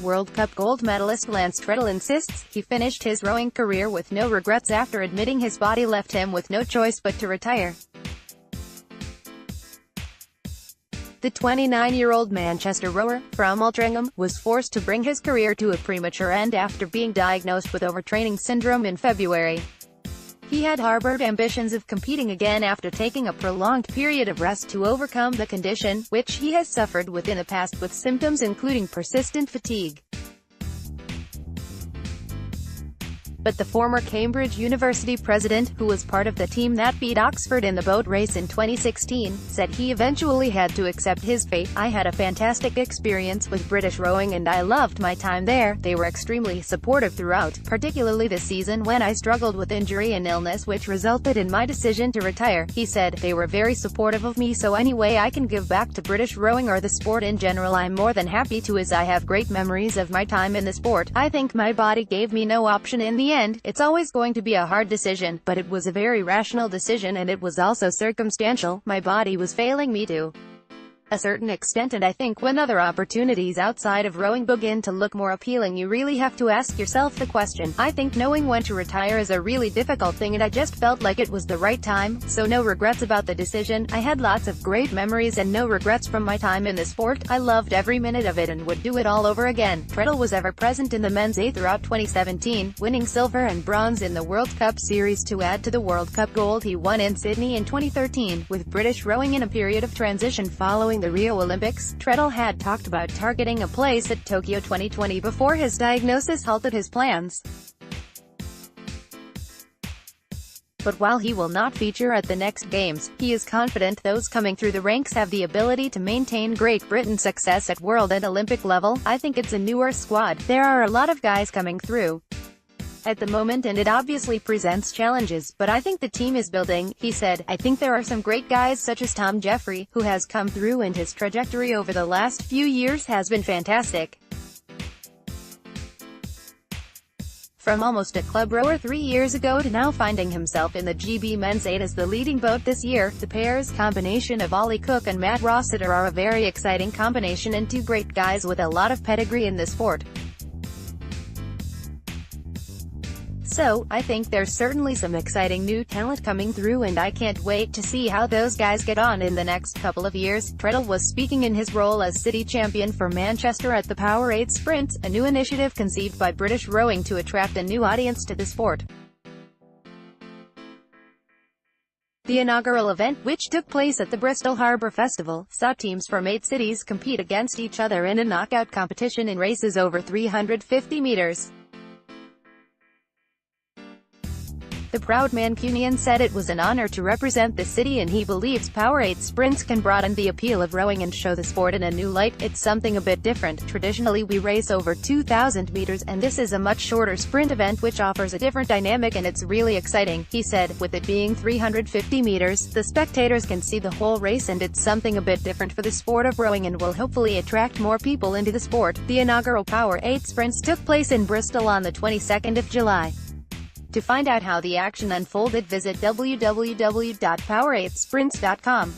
World Cup gold medalist Lance Tredell insists he finished his rowing career with no regrets after admitting his body left him with no choice but to retire. The 29-year-old Manchester rower, from Altrincham, was forced to bring his career to a premature end after being diagnosed with overtraining syndrome in February. He had harbored ambitions of competing again after taking a prolonged period of rest to overcome the condition, which he has suffered with in the past with symptoms including persistent fatigue. But the former Cambridge University president, who was part of the team that beat Oxford in the boat race in 2016, said he eventually had to accept his fate. "I had a fantastic experience with British rowing and I loved my time there. They were extremely supportive throughout, particularly this season when I struggled with injury and illness which resulted in my decision to retire," he said. "They were very supportive of me, so any way I can give back to British rowing or the sport in general I'm more than happy to, as I have great memories of my time in the sport. I think my body gave me no option in the end. It's always going to be a hard decision, but it was a very rational decision and it was also circumstantial. My body was failing me to a certain extent, and I think when other opportunities outside of rowing begin to look more appealing, you really have to ask yourself the question. I think knowing when to retire is a really difficult thing and I just felt like it was the right time, so no regrets about the decision. I had lots of great memories and no regrets from my time in the sport. I loved every minute of it and would do it all over again." Tredell was ever present in the men's A throughout 2017, winning silver and bronze in the World Cup series to add to the World Cup gold he won in Sydney in 2013, with British rowing in a period of transition following the Rio Olympics. Tredell had talked about targeting a place at Tokyo 2020 before his diagnosis halted his plans. But while he will not feature at the next games, he is confident those coming through the ranks have the ability to maintain Great Britain's success at world and Olympic level. "I think it's a newer squad. There are a lot of guys coming through at the moment and it obviously presents challenges, but I think the team is building," he said. "I think there are some great guys such as Tom Jeffrey, who has come through and his trajectory over the last few years has been fantastic. From almost a club rower 3 years ago to now finding himself in the GB Men's 8 as the leading boat this year, the pair's combination of Ollie Cook and Matt Rossiter are a very exciting combination and two great guys with a lot of pedigree in the sport. So, I think there's certainly some exciting new talent coming through and I can't wait to see how those guys get on in the next couple of years." Tredell was speaking in his role as city champion for Manchester at the Powerade Sprints, a new initiative conceived by British rowing to attract a new audience to the sport. The inaugural event, which took place at the Bristol Harbour Festival, saw teams from 8 cities compete against each other in a knockout competition in races over 350 meters. The proud Mancunian said it was an honor to represent the city and he believes Powerade Sprints can broaden the appeal of rowing and show the sport in a new light. "It's something a bit different. Traditionally we race over 2,000 meters and this is a much shorter sprint event which offers a different dynamic and it's really exciting," he said. "With it being 350 meters, the spectators can see the whole race and it's something a bit different for the sport of rowing and will hopefully attract more people into the sport." The inaugural Powerade Sprints took place in Bristol on the 22nd of July. To find out how the action unfolded, visit www.poweradesprints.com.